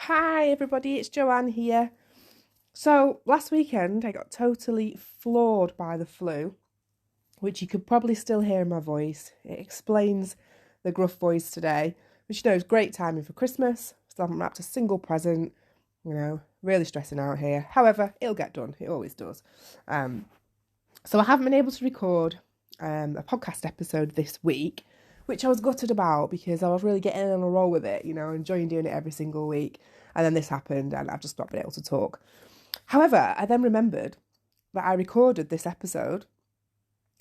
Hi everybody, it's Joanne here. So last weekend I got totally floored by the flu, which you could probably still hear in my voice. It explains the gruff voice today, which is great timing for Christmas. Still haven't wrapped a single present, really stressing out here. However, it'll get done. It always does. So I haven't been able to record a podcast episode this week, which I was gutted about because I was really getting on a roll with it, enjoying doing it every single week. And then this happened and I've just not been able to talk. However, I then remembered that I recorded this episode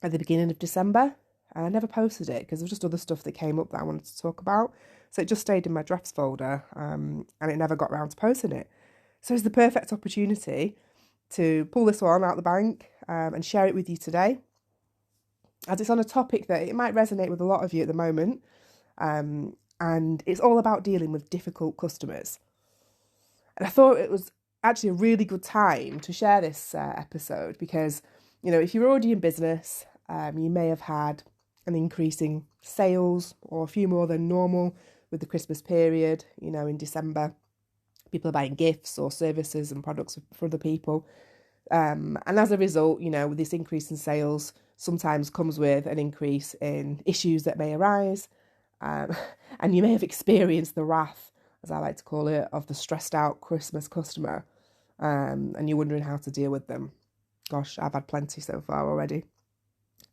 at the beginning of December and I never posted it because there was just other stuff that came up that I wanted to talk about. So it just stayed in my drafts folder and it never got around to posting it. So it's the perfect opportunity to pull this one out the bank and share it with you today, as it's on a topic that it might resonate with a lot of you at the moment, and it's all about dealing with difficult customers. And I thought it was actually a really good time to share this episode because, if you're already in business, you may have had an increasing sales or a few more than normal with the Christmas period. In December, people are buying gifts or services and products for other people. And as a result, with this increase in sales sometimes comes with an increase in issues that may arise. And you may have experienced the wrath, as I like to call it, of the stressed out Christmas customer. And you're wondering how to deal with them. Gosh, I've had plenty so far already.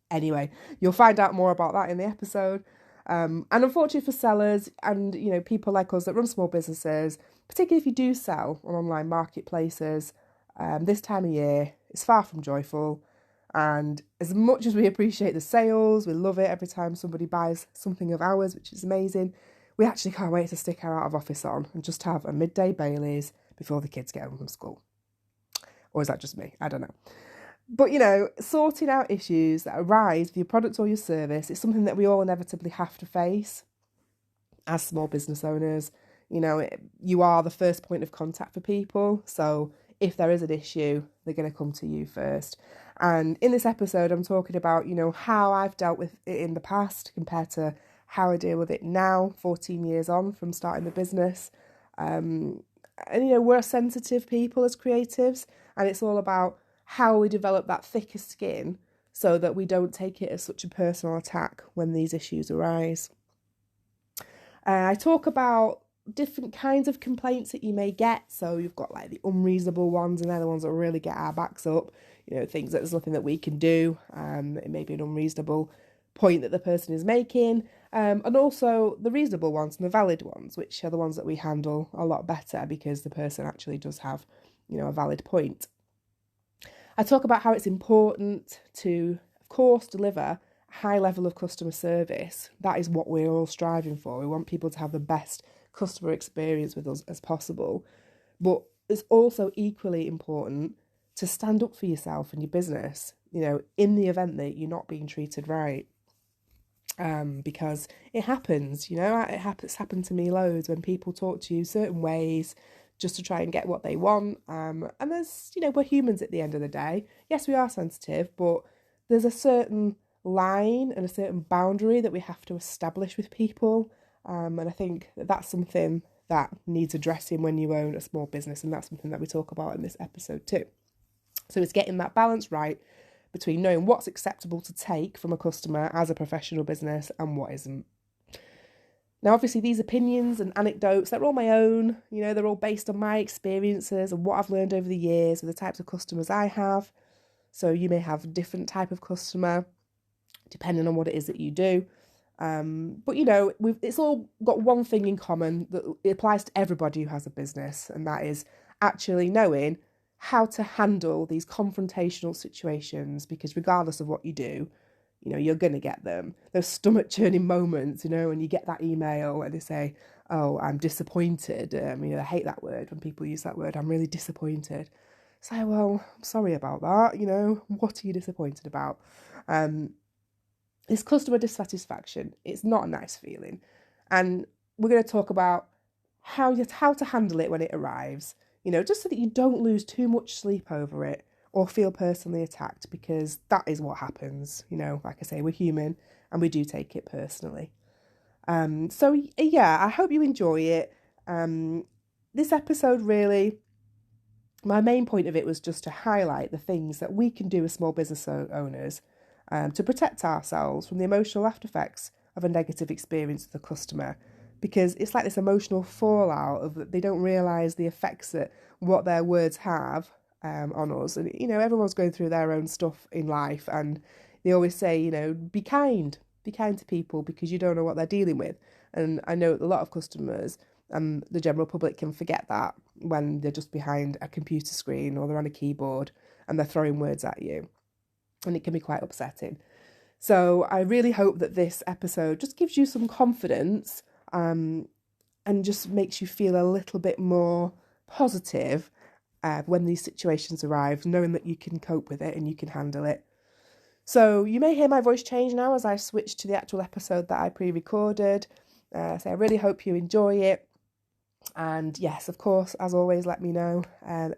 Anyway, you'll find out more about that in the episode. And unfortunately for sellers and, people like us that run small businesses, particularly if you do sell on online marketplaces, this time of year is far from joyful. And as much as we appreciate the sales, we love it every time somebody buys something of ours, which is amazing, we actually can't wait to stick our out of office on and just have a midday Baileys before the kids get home from school. Or is that just me? I don't know. But, sorting out issues that arise with your product or your service is something that we all inevitably have to face as small business owners. You are the first point of contact for people. So if there is an issue, they're going to come to you first. And in this episode, I'm talking about, how I've dealt with it in the past compared to how I deal with it now, 14 years on from starting the business. And, we're sensitive people as creatives, and it's all about how we develop that thicker skin so that we don't take it as such a personal attack when these issues arise. I talk about different kinds of complaints that you may get. So you've got like the unreasonable ones, and they're the ones that really get our backs up. Things that there's nothing that we can do. It may be an unreasonable point that the person is making. And also the reasonable ones and the valid ones, which are the ones that we handle a lot better because the person actually does have, a valid point. I talk about how it's important to, of course, deliver a high level of customer service. That is what we're all striving for. We want people to have the best customer experience with us as possible. But it's also equally important to stand up for yourself and your business, in the event that you're not being treated right. Because it happens, it's happened to me loads when people talk to you certain ways just to try and get what they want. And there's, we're humans at the end of the day. Yes, we are sensitive, but there's a certain line and a certain boundary that we have to establish with people. And I think that's something that needs addressing when you own a small business. And that's something that we talk about in this episode too. So it's getting that balance right between knowing what's acceptable to take from a customer as a professional business and what isn't. Now, obviously, these opinions and anecdotes, they're all my own. They're all based on my experiences and what I've learned over the years with the types of customers I have. So you may have a different type of customer depending on what it is that you do. But, it's all got one thing in common that it applies to everybody who has a business, and that is actually knowing how to handle these confrontational situations, because regardless of what you do, you're going to get them. Those stomach churning moments, when you get that email and they say, oh, I'm disappointed. I hate that word when people use that word. I'm really disappointed. Say, well, I'm sorry about that. What are you disappointed about? This customer dissatisfaction, it's not a nice feeling. And we're going to talk about how to handle it when it arrives, just so that you don't lose too much sleep over it or feel personally attacked, because that is what happens. Like I say, we're human and we do take it personally. So yeah, I hope you enjoy it. this episode really, my main point of it was just to highlight the things that we can do as small business owners to protect ourselves from the emotional after effects of a negative experience with the customer. Because it's like this emotional fallout of that they don't realise the effects that what their words have on us. And, everyone's going through their own stuff in life, and they always say, be kind to people because you don't know what they're dealing with. And I know a lot of customers and the general public can forget that when they're just behind a computer screen or they're on a keyboard and they're throwing words at you. And it can be quite upsetting. So I really hope that this episode just gives you some confidence and just makes you feel a little bit more positive when these situations arrive, knowing that you can cope with it and you can handle it. So you may hear my voice change now as I switch to the actual episode that I pre-recorded. So I really hope you enjoy it. And yes, of course, as always, let me know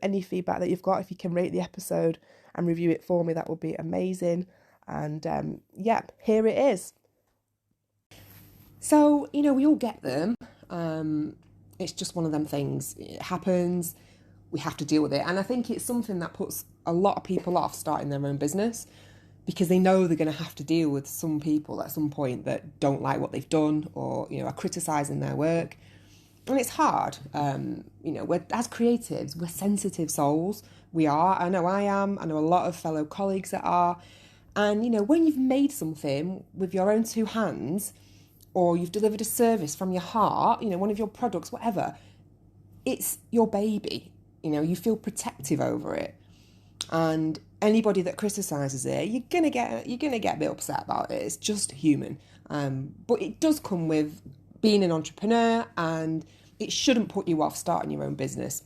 any feedback that you've got. If you can rate the episode and review it for me, that would be amazing. And here it is. So, we all get them. It's just one of them things. It happens. We have to deal with it. And I think it's something that puts a lot of people off starting their own business because they know they're going to have to deal with some people at some point that don't like what they've done or, are criticising their work. And it's hard. We're, as creatives, we're sensitive souls. We are. I know I am. I know a lot of fellow colleagues that are. And, when you've made something with your own two hands, or you've delivered a service from your heart, one of your products, whatever, it's your baby. You feel protective over it. And anybody that criticises it, you're gonna get a bit upset about it. It's just human. But it does come with being an entrepreneur, and it shouldn't put you off starting your own business.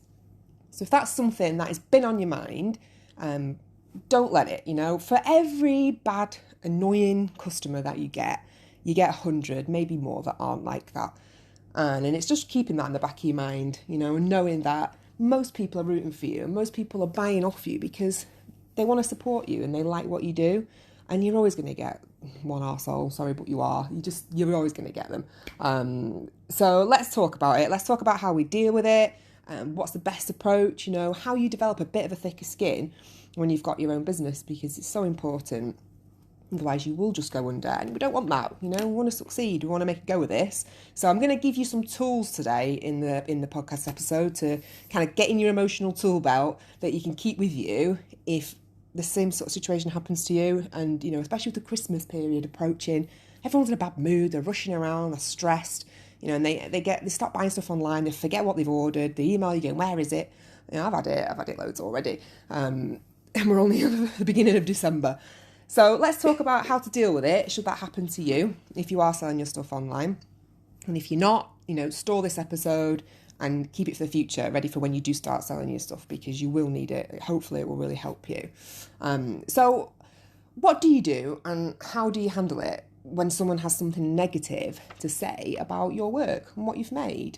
So if that's something that has been on your mind, don't let it. For every bad, annoying customer that you get 100, maybe more, that aren't like that. And it's just keeping that in the back of your mind, and knowing that most people are rooting for you and most people are buying off you because they want to support you and they like what you do. And you're always going to get one arsehole, sorry, but you are. You're always going to get them. So let's talk about it. Let's talk about how we deal with it. What's the best approach, how you develop a bit of a thicker skin when you've got your own business, because it's so important. Otherwise you will just go under, and we don't want that. We want to succeed. We want to make a go of this. So I'm going to give you some tools today in the podcast episode to kind of get in your emotional tool belt that you can keep with you if the same sort of situation happens to you. And especially with the Christmas period approaching, everyone's in a bad mood. They're rushing around. They're stressed. And they stop buying stuff online. They forget what they've ordered. They email you going, "Where is it?" I've had it loads already. And we're only at the beginning of December. So let's talk about how to deal with it should that happen to you if you are selling your stuff online. And if you're not, store this episode and keep it for the future, ready for when you do start selling your stuff, because you will need it. Hopefully it will really help you. So what do you do and how do you handle it when someone has something negative to say about your work and what you've made?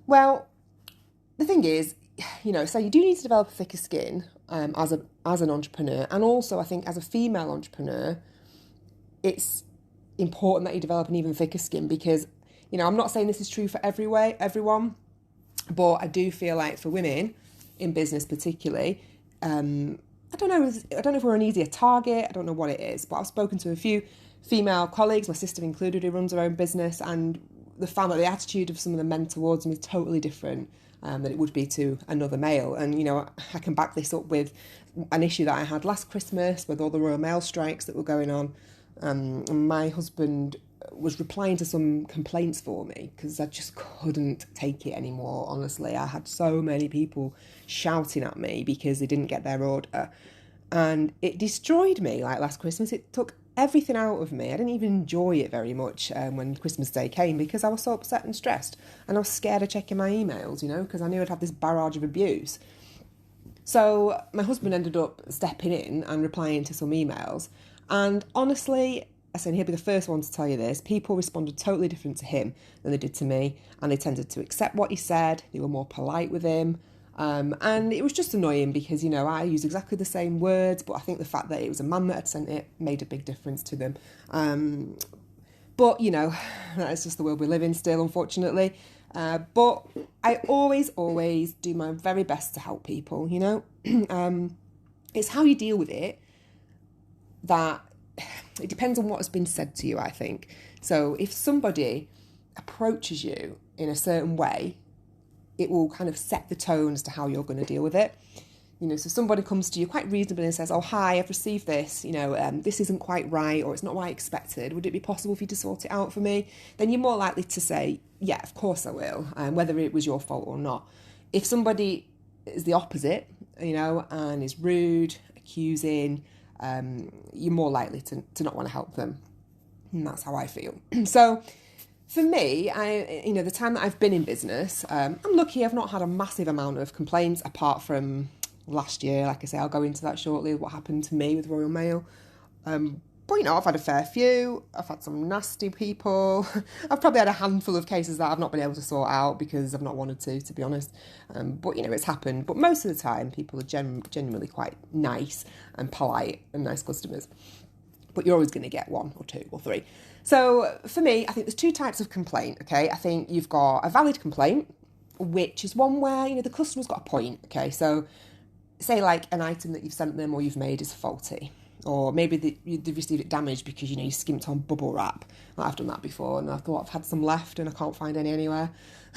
Well, the thing is, so you do need to develop a thicker skin as an entrepreneur, and also I think as a female entrepreneur, it's important that you develop an even thicker skin because I'm not saying this is true for everyone, but I do feel like for women in business particularly, I don't know if we're an easier target. I don't know what it is, but I've spoken to a few female colleagues, my sister included, who runs her own business, and found that the attitude of some of the men towards them is totally different than it would be to another male. And, I can back this up with an issue that I had last Christmas with all the Royal Mail strikes that were going on. And my husband was replying to some complaints for me because I just couldn't take it anymore, honestly. I had so many people shouting at me because they didn't get their order. And it destroyed me, like last Christmas. It took everything out of me. I didn't even enjoy it very much when Christmas Day came because I was so upset and stressed. And I was scared of checking my emails, because I knew I'd have this barrage of abuse. So my husband ended up stepping in and replying to some emails. And honestly, I said, he'll be the first one to tell you this, people responded totally different to him than they did to me. And they tended to accept what he said. They were more polite with him. And it was just annoying because, I use exactly the same words, but I think the fact that it was a man that had sent it made a big difference to them. But, that's just the world we live in still, unfortunately. But I always do my very best to help people, you know. It's how you deal with it that it depends on what has been said to you, I think. So if somebody approaches you in a certain way, it will kind of set the tone as to how you're going to deal with it. You know, so somebody comes to you quite reasonably and says, oh, hi, I've received this, you know, this isn't quite right, or it's not what I expected. Would it be possible for you to sort it out for me? Then you're more likely to say, yeah, of course I will, whether it was your fault or not. If somebody is the opposite, you know, and is rude, accusing, you're more likely to not want to help them. And that's how I feel. So for me, the time that I've been in business, I'm lucky I've not had a massive amount of complaints apart from last year. Like I say, I'll go into that shortly, what happened to me with Royal Mail. But, you know, I've had a fair few. I've had some nasty people. I've probably had a handful of cases that I've not been able to sort out because I've not wanted to be honest. But, you know, it's happened. But most of the time, people are genuinely quite nice and polite and nice customers. But you're always going to get one or two or three. So for me, I think there's two types of complaint, okay? I think you've got a valid complaint, which is one where, you know, the customer's got a point, okay? So say like an item that you've sent them or you've made is faulty. Or maybe they've received it damaged because, you know, you skimped on bubble wrap. Well, I've done that before and I thought I've had some left and I can't find any anywhere.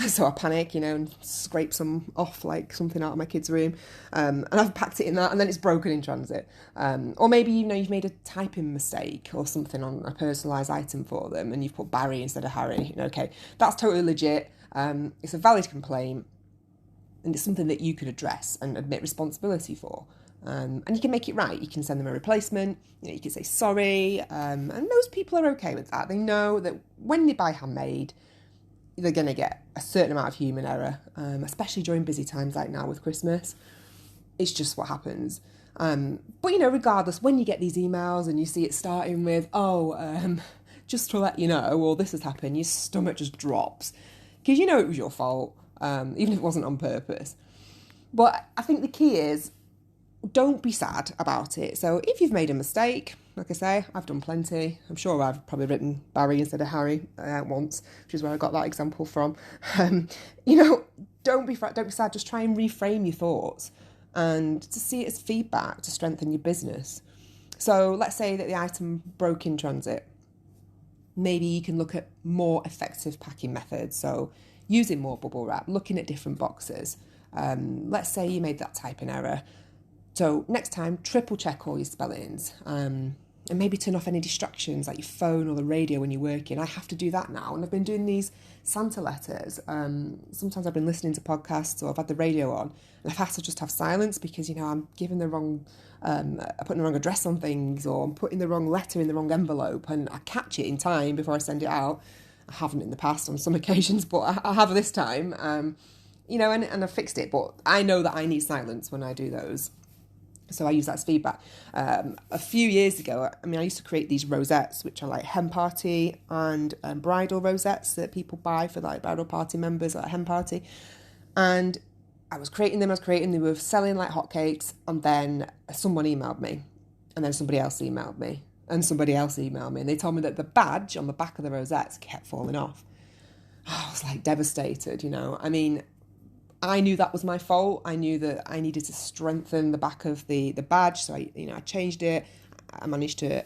So I panic, you know, and scrape some off like something out of my kid's room. And I've packed it in that and then it's broken in transit. Or maybe, you know, you've made a typing mistake or something on a personalised item for them and you've put Barry instead of Harry. You know, okay, that's totally legit. It's a valid complaint and it's something that you could address and admit responsibility for. And you can make it right. You can send them a replacement, you know, you can say sorry, and most people are okay with that. They know that when they buy handmade, they're going to get a certain amount of human error, especially during busy times like now with Christmas. It's just what happens. But, you know, regardless, when you get these emails and you see it starting with, just to let you know, or this has happened, your stomach just drops because you know it was your fault, even if it wasn't on purpose. But I think the key is, don't be sad about it. So if you've made a mistake, like I say, I've done plenty. I'm sure I've probably written Barry instead of Harry once, which is where I got that example from. You know, don't be sad. Just try and reframe your thoughts and to see it as feedback to strengthen your business. So let's say that the item broke in transit. Maybe you can look at more effective packing methods. So using more bubble wrap, looking at different boxes. Let's say you made that typing error. So next time, triple check all your spellings and maybe turn off any distractions like your phone or the radio when you're working. I have to do that now. And I've been doing these Santa letters. Sometimes I've been listening to podcasts or I've had the radio on and I've had to just have silence because, you know, I'm giving the wrong, I'm putting the wrong address on things or I'm putting the wrong letter in the wrong envelope and I catch it in time before I send it out. I haven't in the past on some occasions, but I have this time, you know, and I fixed it. But I know that I need silence when I do those. So I use that as feedback. A few years ago, I used to create these rosettes, which are like hen party and bridal rosettes that people buy for like bridal party members at a hen party. And I was creating them, they were selling like hotcakes. And then someone emailed me and then somebody else emailed me and somebody else emailed me. And they told me that the badge on the back of the rosettes kept falling off. I was like devastated, you know. I knew that was my fault. I knew that I needed to strengthen the back of the badge. So I changed it. I managed to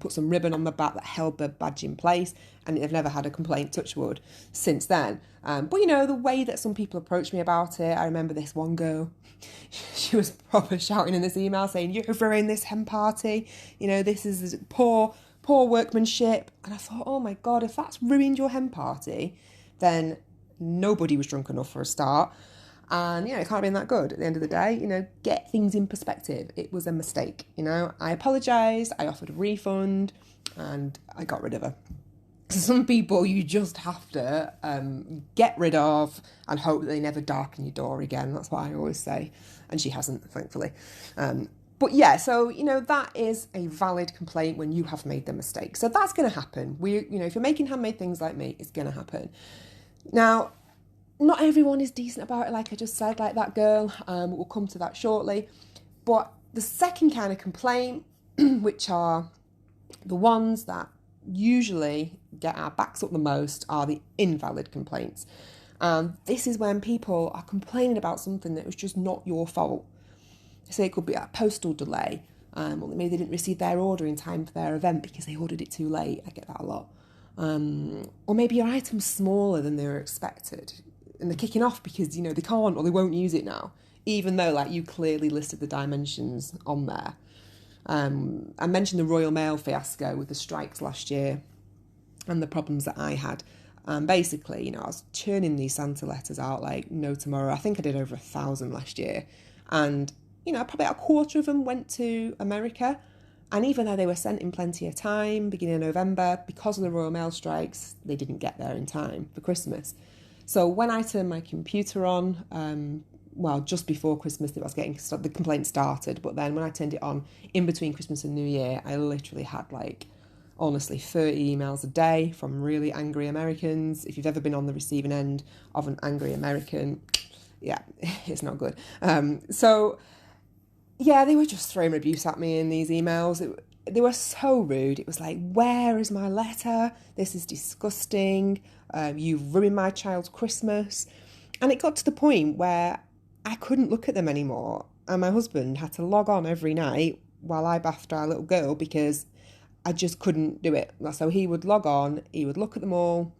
put some ribbon on the back that held the badge in place. And I've never had a complaint, touch wood, since then. But, you know, the way that some people approached me about it, I remember this one girl, she was proper shouting in this email saying, you've ruined this hen party. You know, this is poor workmanship. And I thought, oh my God, if that's ruined your hen party, then nobody was drunk enough for a start. And, you know, it can't have been that good at the end of the day. You know, get things in perspective. It was a mistake, you know. I apologised, I offered a refund, and I got rid of her. Some people you just have to get rid of and hope that they never darken your door again. That's what I always say. And she hasn't, thankfully. But yeah, so, you know, that is a valid complaint when you have made the mistake. So that's going to happen. If you're making handmade things like me, it's going to happen. Now, not everyone is decent about it, like I just said, like that girl. We'll come to that shortly. But the second kind of complaint, which are the ones that usually get our backs up the most, are the invalid complaints. And this is when people are complaining about something that was just not your fault. Say it could be a postal delay, or maybe they didn't receive their order in time for their event because they ordered it too late. I get that a lot. Or maybe your item's smaller than they were expected and they're kicking off because, they can't or they won't use it now, even though you clearly listed the dimensions on there. I mentioned the Royal Mail fiasco with the strikes last year and the problems that I had. Basically, I was churning these Santa letters out like no tomorrow. I think I did over 1,000 last year. And, probably a quarter of them went to America. And even though they were sent in plenty of time, beginning of November, because of the Royal Mail strikes, they didn't get there in time for Christmas. So when I turned my computer on, just before Christmas, the complaint started. But then when I turned it on in between Christmas and New Year, I literally had honestly 30 emails a day from really angry Americans. If you've ever been on the receiving end of an angry American, yeah, it's not good. They were just throwing abuse at me in these emails. They were so rude. It was like, where is my letter? This is disgusting. You've ruined my child's Christmas. And it got to the point where I couldn't look at them anymore. And my husband had to log on every night while I bathed our little girl because I just couldn't do it. So he would log on, he would look at them all,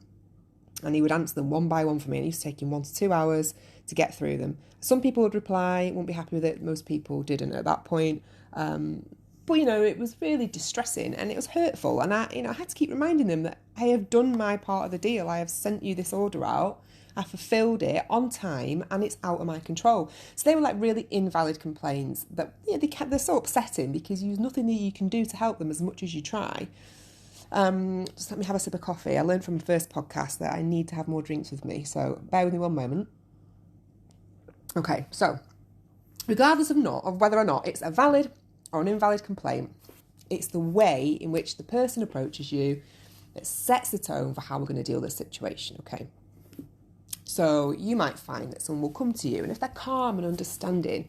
and he would answer them one by one for me. And it used to take him 1 to 2 hours to get through them. Some people would reply, wouldn't be happy with it. Most people didn't at that point. But, it was really distressing and it was hurtful. And I had to keep reminding them that I have done my part of the deal. I have sent you this order out. I fulfilled it on time and it's out of my control. So they were really invalid complaints that they're so upsetting because there's nothing that you can do to help them as much as you try. Just let me have a sip of coffee. I learned from the first podcast that I need to have more drinks with me. So bear with me one moment. Okay, so regardless of whether or not it's a valid or an invalid complaint, it's the way in which the person approaches you that sets the tone for how we're going to deal with this situation, okay? So you might find that someone will come to you and if they're calm and understanding,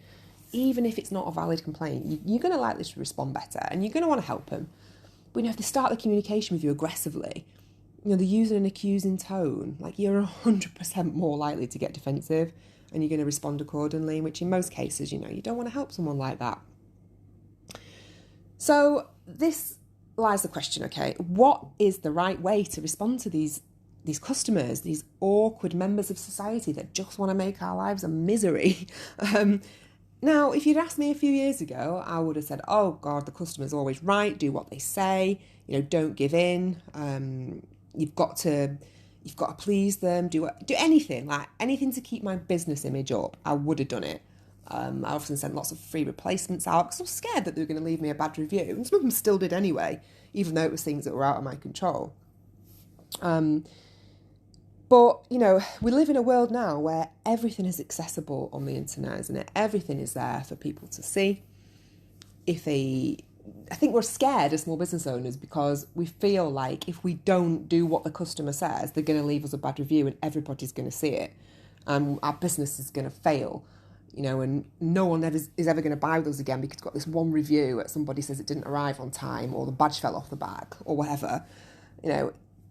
even if it's not a valid complaint, you're going to likely to respond better and you're going to want to help them. But if they start the communication with you aggressively, they're using an accusing tone, you're 100% more likely to get defensive and you're going to respond accordingly, which in most cases, you don't want to help someone like that. So this lies the question, okay, what is the right way to respond to these customers, these awkward members of society that just want to make our lives a misery? Now, if you'd asked me a few years ago, I would have said, oh God, the customer's always right, do what they say, don't give in, you've got to please them, do anything, anything to keep my business image up. I would have done it. I often sent lots of free replacements out because I was scared that they were going to leave me a bad review, and some of them still did anyway, even though it was things that were out of my control. But, we live in a world now where everything is accessible on the internet, isn't it? Everything is there for people to see. I think we're scared as small business owners because we feel like if we don't do what the customer says, they're going to leave us a bad review and everybody's going to see it. Our business is going to fail, and no one is ever going to buy with us again because we've got this one review that somebody says it didn't arrive on time or the badge fell off the bag or whatever.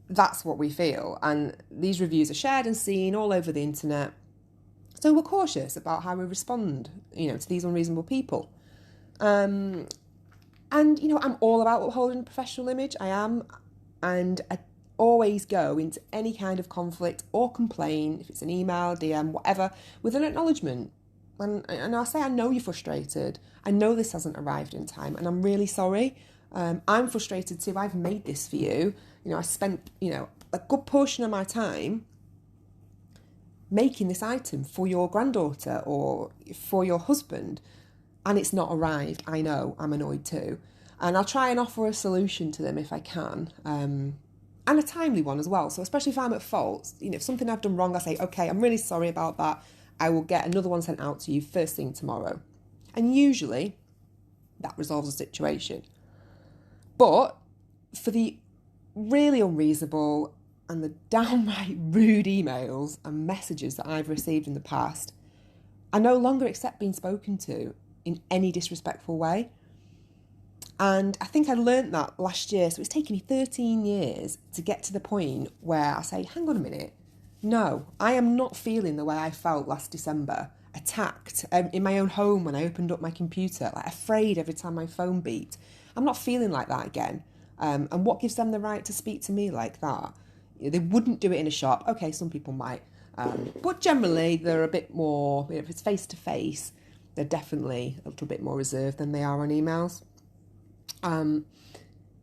That's what we feel. And these reviews are shared and seen all over the internet. So we're cautious about how we respond, to these unreasonable people. And, I'm all about upholding a professional image. I am. And I always go into any kind of conflict or complaint, if it's an email, DM, whatever, with an acknowledgement. And I'll say, I know you're frustrated. I know this hasn't arrived in time and I'm really sorry. I'm frustrated too. I've made this for you. I spent, a good portion of my time making this item for your granddaughter or for your husband, and it's not arrived. I know, I'm annoyed too. And I'll try and offer a solution to them if I can, and a timely one as well. So especially if I'm at fault, if something I've done wrong, I say, okay, I'm really sorry about that. I will get another one sent out to you first thing tomorrow. And usually that resolves the situation. But for the really unreasonable and the downright rude emails and messages that I've received in the past, I no longer accept being spoken to in any disrespectful way. And I think I learnt that last year. So it's taken me 13 years to get to the point where I say, hang on a minute, No, I am not feeling the way I felt last December, attacked in my own home when I opened up my computer, like afraid every time my phone beeped. I'm not feeling like that again. And what gives them the right to speak to me like that? They wouldn't do it in a shop. Okay, some people might. But generally, they're a bit more, if it's face-to-face, they're definitely a little bit more reserved than they are on emails.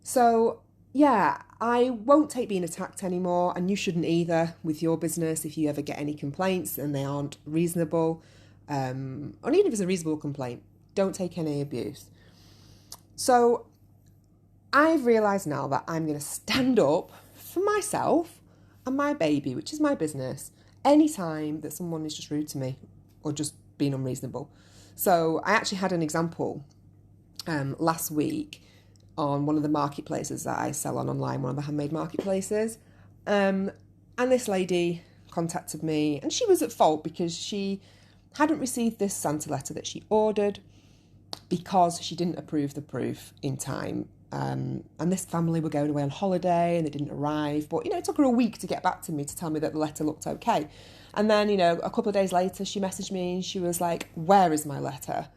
So, yeah, I won't take being attacked anymore, and you shouldn't either with your business if you ever get any complaints and they aren't reasonable. Or even if it's a reasonable complaint, don't take any abuse. So, I've realised now that I'm going to stand up for myself and my baby, which is my business, anytime that someone is just rude to me or just being unreasonable. So I actually had an example last week on one of the marketplaces that I sell on online, one of the handmade marketplaces. And this lady contacted me, and she was at fault because she hadn't received this Santa letter that she ordered because she didn't approve the proof in time. And this family were going away on holiday and they didn't arrive. But, it took her a week to get back to me to tell me that the letter looked okay. And then, a couple of days later, she messaged me and she was like, "Where is my letter?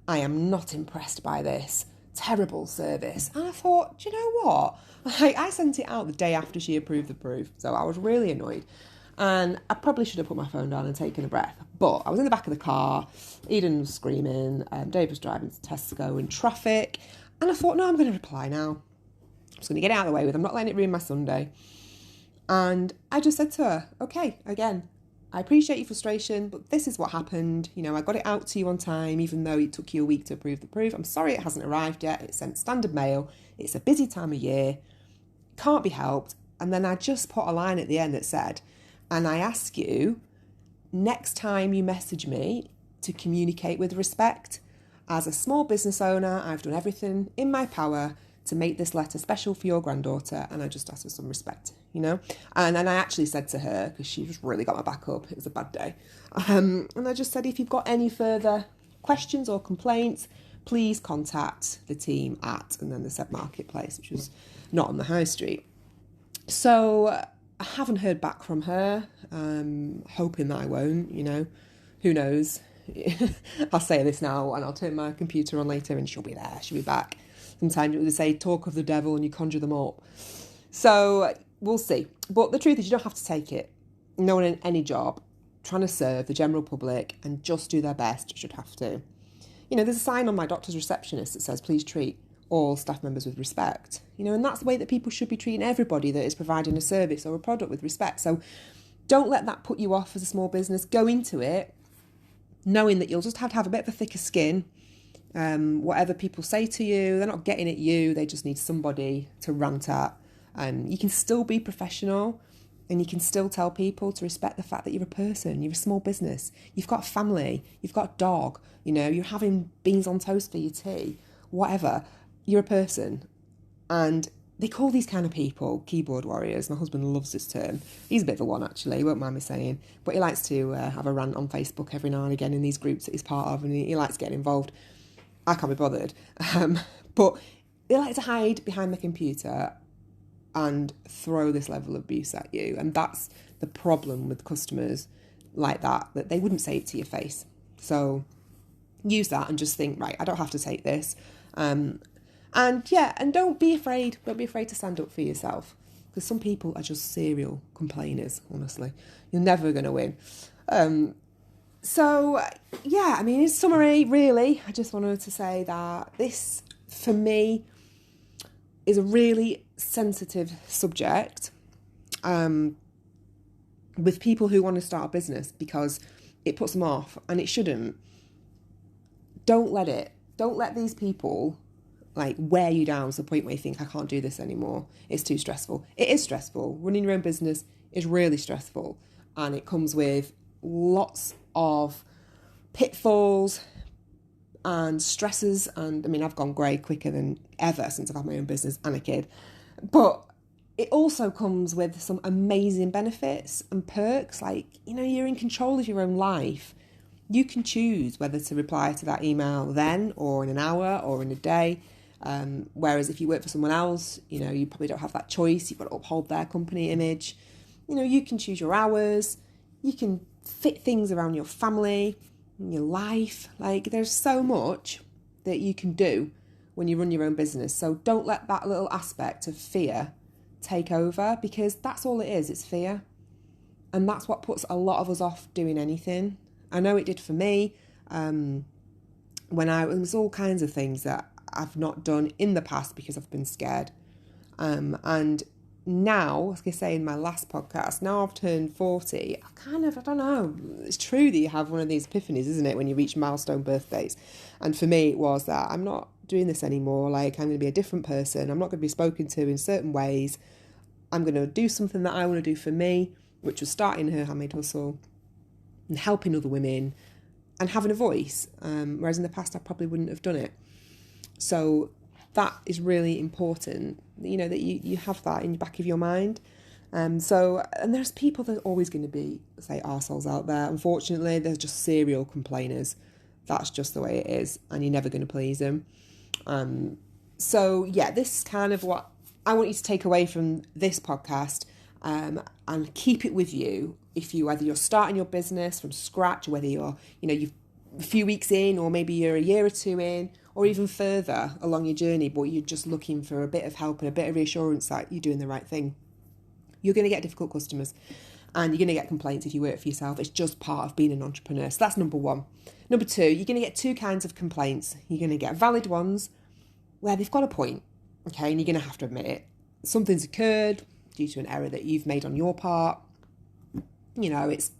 I am not impressed by this. Terrible service." And I thought, do you know what? I sent it out the day after she approved the proof. So I was really annoyed. And I probably should have put my phone down and taken a breath. But I was in the back of the car. Eden was screaming. Dave was driving to Tesco in traffic. And I thought, no, I'm going to reply now. I'm just going to get it out of the way with. I'm not letting it ruin my Sunday. And I just said to her, okay, again, I appreciate your frustration, but this is what happened. I got it out to you on time, even though it took you a week to approve the proof. I'm sorry it hasn't arrived yet. It's sent standard mail. It's a busy time of year. Can't be helped. And then I just put a line at the end that said, and I ask you, next time you message me, to communicate with respect. As a small business owner, I've done everything in my power to make this letter special for your granddaughter, and I just ask for some respect, And then I actually said to her, because she just really got my back up, it was a bad day, and I just said, if you've got any further questions or complaints, please contact the team at, and then the said marketplace, which was not on the high street. So I haven't heard back from her, hoping that I won't, who knows. I'll say this now and I'll turn my computer on later and she'll be there, she'll be back. Sometimes they say talk of the devil and you conjure them up. So we'll see. But the truth is you don't have to take it. No one in any job trying to serve the general public and just do their best should have to. There's a sign on my doctor's receptionist that says please treat all staff members with respect. And that's the way that people should be treating everybody that is providing a service or a product with respect. So don't let that put you off as a small business. Go into it knowing that you'll just have to have a bit of a thicker skin. Whatever people say to you, they're not getting at you, they just need somebody to rant at. You can still be professional and you can still tell people to respect the fact that you're a person, you're a small business, you've got a family, you've got a dog, you're having beans on toast for your tea, whatever, you're a person. And they call these kind of people keyboard warriors. My husband loves this term. He's a bit of a one, actually, he won't mind me saying. But he likes to have a rant on Facebook every now and again in these groups that he's part of, and he likes getting involved. I can't be bothered. But they like to hide behind the computer and throw this level of abuse at you. And that's the problem with customers like that they wouldn't say it to your face. So use that and just think, right, I don't have to take this. And don't be afraid. Don't be afraid to stand up for yourself. Because some people are just serial complainers, honestly. You're never going to win. In summary, really, I just wanted to say that this, for me, is a really sensitive subject with people who want to start a business because it puts them off and it shouldn't. Don't let these people wear you down to the point where you think I can't do this anymore. It's too stressful. It is stressful. Running your own business is really stressful, and it comes with lots of pitfalls and stresses. And I've gone grey quicker than ever since I've had my own business and a kid. But it also comes with some amazing benefits and perks. You're in control of your own life. You can choose whether to reply to that email then or in an hour or in a day. Whereas if you work for someone else, you probably don't have that choice. You've got to uphold their company image. You can choose your hours, you can fit things around your family, your life. Like, there's so much that you can do when you run your own business. So don't let that little aspect of fear take over, because that's all it is. It's fear. And that's what puts a lot of us off doing anything. I know it did for me. It was all kinds of things that I've not done in the past because I've been scared. And now, as I say in my last podcast, now I've turned 40, I don't know. It's true that you have one of these epiphanies, isn't it, when you reach milestone birthdays? And for me, it was that I'm not doing this anymore. Like, I'm going to be a different person. I'm not going to be spoken to in certain ways. I'm going to do something that I want to do for me, which was starting Her Handmade Hustle and helping other women and having a voice, whereas in the past I probably wouldn't have done it. So that is really important, that you have that in the back of your mind. And there's people that are always going to be, say, arseholes out there. Unfortunately, they're just serial complainers. That's just the way it is, and you're never going to please them. This is kind of what I want you to take away from this podcast, and keep it with you. Whether you're starting your business from scratch, or whether you're a few weeks in, or maybe you're a year or two in, or even further along your journey, but you're just looking for a bit of help and a bit of reassurance that you're doing the right thing. You're going to get difficult customers, and you're going to get complaints if you work for yourself. It's just part of being an entrepreneur. So that's number one. Number two, you're going to get two kinds of complaints. You're going to get valid ones where they've got a point, okay, and you're going to have to admit it. Something's occurred due to an error that you've made on your part. It's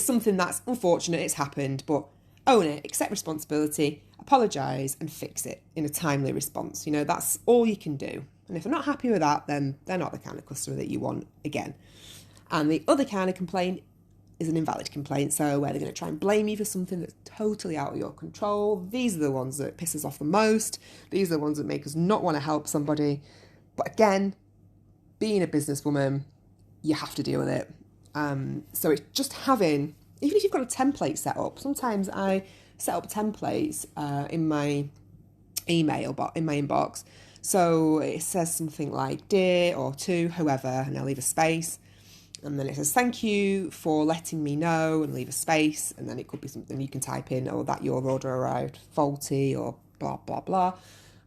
something that's unfortunate, it's happened, but own it, accept responsibility, apologise and fix it in a timely response. That's all you can do. And if they're not happy with that, then they're not the kind of customer that you want again. And the other kind of complaint is an invalid complaint. So where they're going to try and blame you for something that's totally out of your control. These are the ones that piss us off the most. These are the ones that make us not want to help somebody. But again, being a businesswoman, you have to deal with it. So it's just having, even if you've got a template set up, sometimes I set up templates in my email, in my inbox. So it says something like dear or to whoever, and I'll leave a space. And then it says thank you for letting me know, and leave a space. And then it could be something you can type in, or that your order arrived faulty, or blah, blah, blah.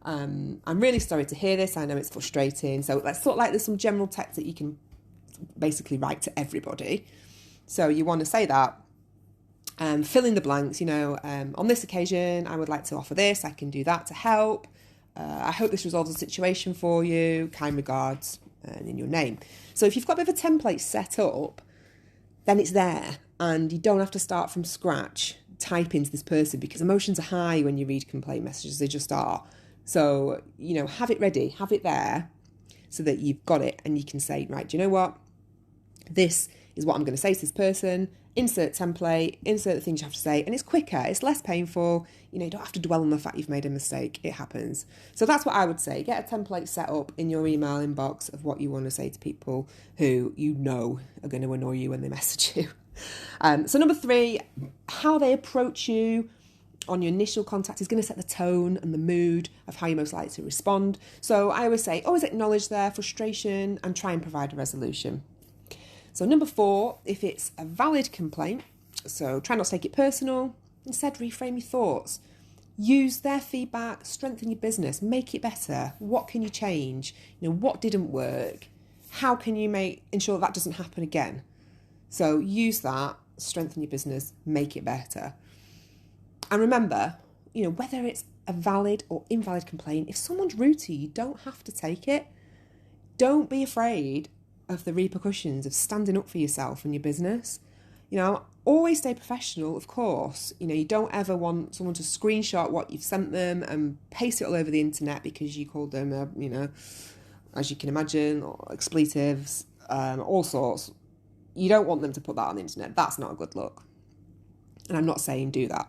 I'm really sorry to hear this. I know it's frustrating. So let's sort of there's some general text that you can basically write to everybody. So you want to say that, fill in the blanks, on this occasion, I would like to offer this, I can do that to help. I hope this resolves the situation for you. Kind regards, and in your name. So if you've got a bit of a template set up, then it's there, and you don't have to start from scratch typing to this person, because emotions are high when you read complaint messages. They just are. So, have it ready, have it there, so that you've got it, and you can say, right, do you know what? This is what I'm going to say to this person. Insert template, insert the things you have to say, and it's quicker, it's less painful. You don't have to dwell on the fact you've made a mistake. It happens. So that's what I would say. Get a template set up in your email inbox of what you want to say to people who are going to annoy you when they message you. So number three, how they approach you on your initial contact is going to set the tone and the mood of how you're most likely to respond. So I always say, always acknowledge their frustration and try and provide a resolution. So number four, if it's a valid complaint, so try not to take it personal, instead reframe your thoughts. Use their feedback, strengthen your business, make it better. What can you change? What didn't work? How can you ensure that doesn't happen again? So use that, strengthen your business, make it better. And remember, whether it's a valid or invalid complaint, if someone's rude to you, you don't have to take it. Don't be afraid of the repercussions of standing up for yourself and your business. Always stay professional, of course. You don't ever want someone to screenshot what you've sent them and paste it all over the internet because you called them, as you can imagine, or expletives, all sorts. You don't want them to put that on the internet. That's not a good look. And I'm not saying do that.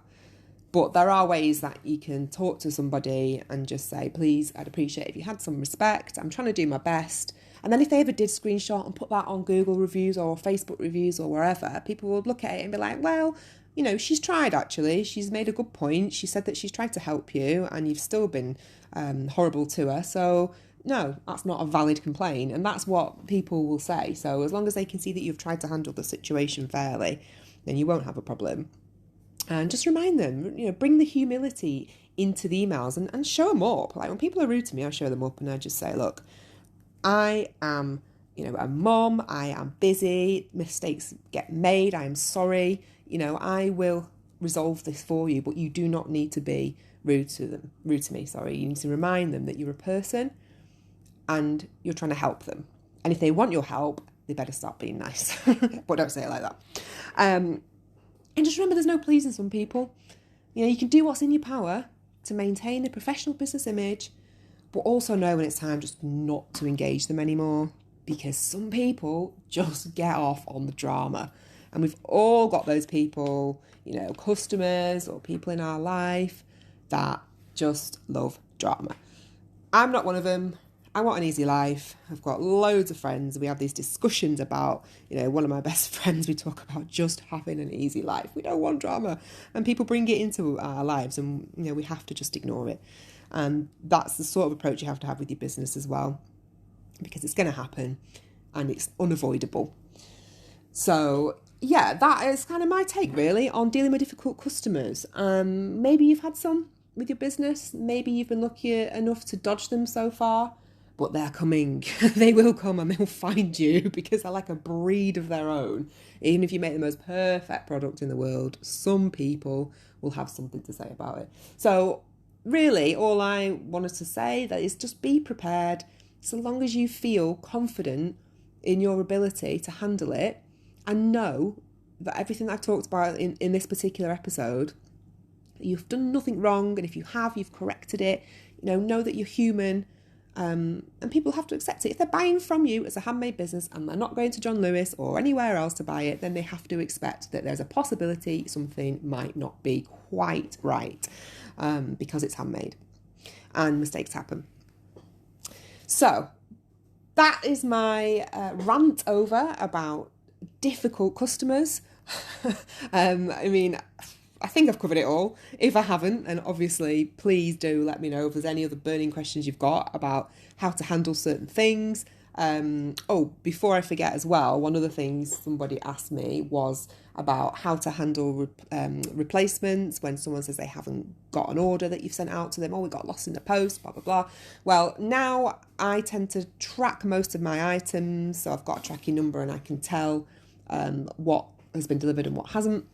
But there are ways that you can talk to somebody and just say, please, I'd appreciate if you had some respect. I'm trying to do my best. And then if they ever did screenshot and put that on Google reviews or Facebook reviews or wherever, people would look at it and be like, well, she's tried actually. She's made a good point. She said that she's tried to help you and you've still been horrible to her. So, no, that's not a valid complaint. And that's what people will say. So as long as they can see that you've tried to handle the situation fairly, then you won't have a problem. And just remind them, bring the humility into the emails and show them up. Like when people are rude to me, I show them up and I just say, look, I am, a mom, I am busy, mistakes get made, I am sorry, I will resolve this for you, but you do not need to be rude to me. You need to remind them that you're a person and you're trying to help them. And if they want your help, they better start being nice. But don't say it like that. And just remember, there's no pleasing some people. You can do what's in your power to maintain a professional business image, but also know when it's time just not to engage them anymore, because some people just get off on the drama. And we've all got those people, customers or people in our life that just love drama. I'm not one of them. I want an easy life. I've got loads of friends. We have these discussions about, one of my best friends, we talk about just having an easy life. We don't want drama. And people bring it into our lives and, we have to just ignore it. And that's the sort of approach you have to have with your business as well, because it's going to happen and it's unavoidable. So yeah, that is kind of my take really on dealing with difficult customers. Maybe you've had some with your business. Maybe you've been lucky enough to dodge them so far, but they're coming. They will come and they'll find you because they're like a breed of their own. Even if you make the most perfect product in the world, some people will have something to say about it. So really, all I wanted to say that is just be prepared. So long as you feel confident in your ability to handle it and know that everything that I've talked about in this particular episode, you've done nothing wrong. And if you have, you've corrected it. Know that you're human. And people have to accept it. If they're buying from you as a handmade business and they're not going to John Lewis or anywhere else to buy it, then they have to expect that there's a possibility something might not be quite right, because it's handmade and mistakes happen. So that is my rant over about difficult customers. I think I've covered it all. If I haven't, and obviously please do let me know if there's any other burning questions you've got about how to handle certain things. Before I forget as well, one of the things somebody asked me was about how to handle replacements when someone says they haven't got an order that you've sent out to them. We got lost in the post, blah, blah, blah. Well, now I tend to track most of my items. So I've got a tracking number and I can tell what has been delivered and what hasn't.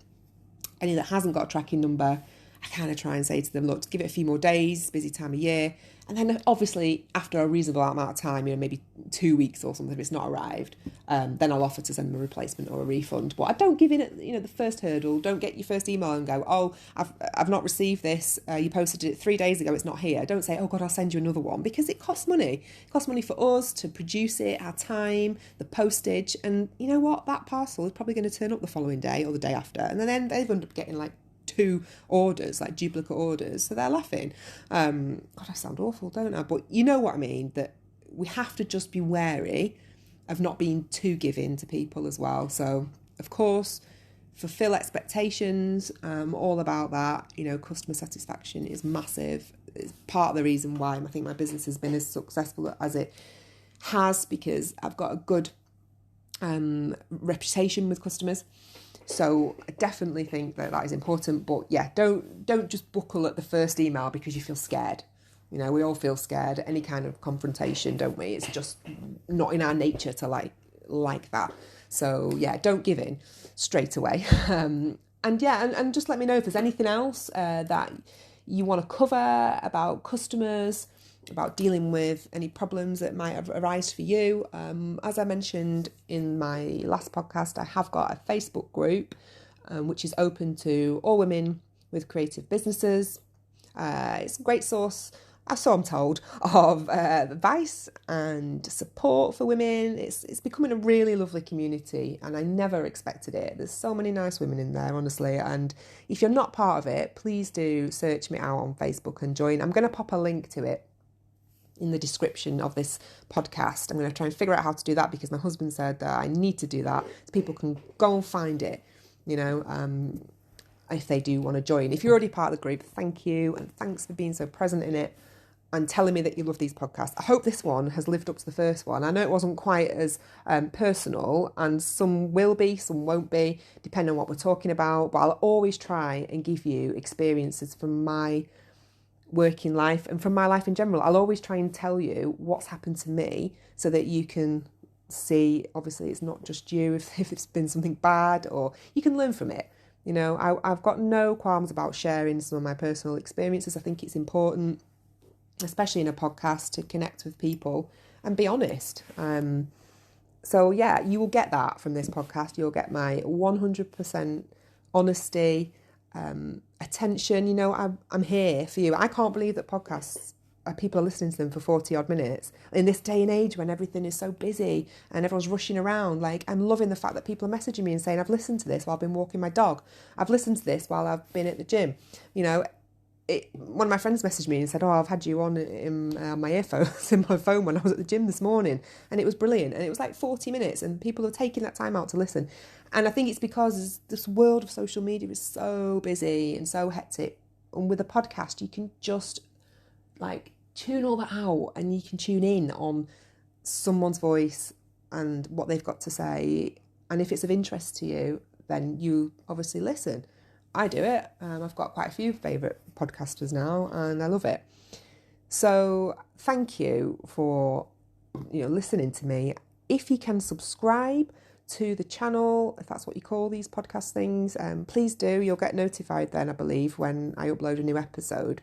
Any that hasn't got a tracking number, I kind of try and say to them, look, give it a few more days, busy time of year. And then obviously after a reasonable amount of time, maybe 2 weeks or something, if it's not arrived, then I'll offer to send them a replacement or a refund. But I don't give in at, the first hurdle. Don't get your first email and go, I've not received this. You posted it 3 days ago. It's not here. Don't say, oh God, I'll send you another one, because it costs money. It costs money for us to produce it, our time, the postage. And you know what? That parcel is probably going to turn up the following day or the day after. And then they've ended up getting like 2 orders, like duplicate orders, so they're laughing. God, I sound awful, don't I? But you know what I mean, that we have to just be wary of not being too giving to people as well. So of course, fulfill expectations, all about that. Customer satisfaction is massive. It's part of the reason why I think my business has been as successful as it has, because I've got a good reputation with customers. So I definitely think that is important. But yeah, don't just buckle at the first email because you feel scared. We all feel scared at any kind of confrontation, don't we? It's just not in our nature to like that. So yeah, don't give in straight away. And just let me know if there's anything else that you want to cover about customers, about dealing with any problems that might arise for you. As I mentioned in my last podcast, I have got a Facebook group which is open to all women with creative businesses. It's a great source, so I'm told, of advice and support for women. It's becoming a really lovely community, and I never expected it. There's so many nice women in there, honestly. And if you're not part of it, please do search me out on Facebook and join. I'm going to pop a link to it in the description of this podcast. I'm going to try and figure out how to do that, because my husband said that I need to do that so people can go and find it, if they do want to join. If you're already part of the group, thank you, and thanks for being so present in it. and telling me that you love these podcasts. I hope this one has lived up to the first one. I know it wasn't quite as personal, and some will be, some won't be, depending on what we're talking about, but I'll always try and give you experiences from my working life and from my life in general. I'll always try and tell you what's happened to me so that you can see, obviously it's not just you if it's been something bad, or you can learn from it. You know, I've got no qualms about sharing some of my personal experiences. I think it's important, especially in a podcast, to connect with people and be honest. So yeah, you will get that from this podcast. You'll get my 100% honesty, attention. You know, I'm here for you. I can't believe that podcasts, people are listening to them for 40 odd minutes in this day and age when everything is so busy and everyone's rushing around. Like, I'm loving the fact that people are messaging me and saying, I've listened to this while I've been walking my dog. I've listened to this while I've been at the gym. You know, one of my friends messaged me and said, I've had you on in my earphones in my phone when I was at the gym this morning, and it was brilliant. And it was like 40 minutes and people are taking that time out to listen. And I think it's because this world of social media is so busy and so hectic. And with a podcast, you can just like tune all that out, and you can tune in on someone's voice and what they've got to say. And if it's of interest to you, then you obviously listen. I do it. I've got quite a few favourite podcasters now, and I love it. So thank you for listening to me. If you can subscribe to the channel, if that's what you call these podcast things, please do. You'll get notified then, I believe, when I upload a new episode.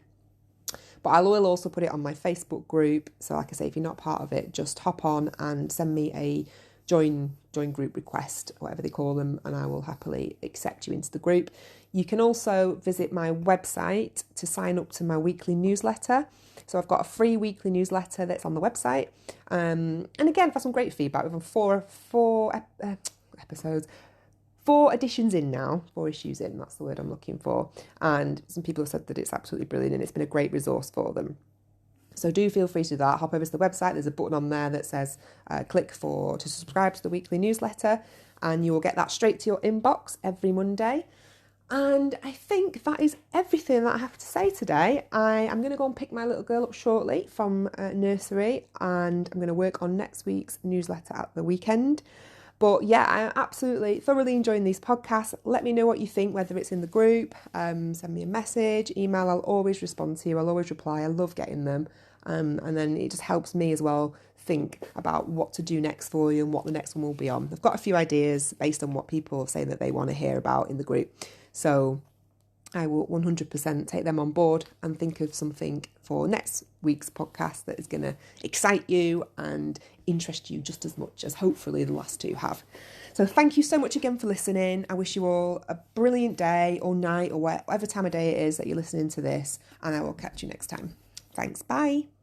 But I will also put it on my Facebook group. So like I say, if you're not part of it, just hop on and send me a join group request, whatever they call them, and I will happily accept you into the group. You can also visit my website to sign up to my weekly newsletter. So I've got a free weekly newsletter that's on the website. And again, I've had some great feedback. We've had four episodes. 4 editions in now, 4 issues in, that's the word I'm looking for. And some people have said that it's absolutely brilliant and it's been a great resource for them. So do feel free to do that. Hop over to the website. There's a button on there that says click to subscribe to the weekly newsletter, and you will get that straight to your inbox every Monday. And I think that is everything that I have to say today. I am going to go and pick my little girl up shortly from nursery, and I'm going to work on next week's newsletter at the weekend. But yeah, I'm absolutely thoroughly enjoying these podcasts. Let me know what you think, whether it's in the group, send me a message, email. I'll always respond to you. I'll always reply. I love getting them. And then it just helps me as well think about what to do next for you and what the next one will be on. I've got a few ideas based on what people say that they want to hear about in the group. So I will 100% take them on board and think of something for next week's podcast that is going to excite you and interest you just as much as hopefully the last 2 have. So thank you so much again for listening. I wish you all a brilliant day or night or whatever time of day it is that you're listening to this, and I will catch you next time. Thanks. Bye.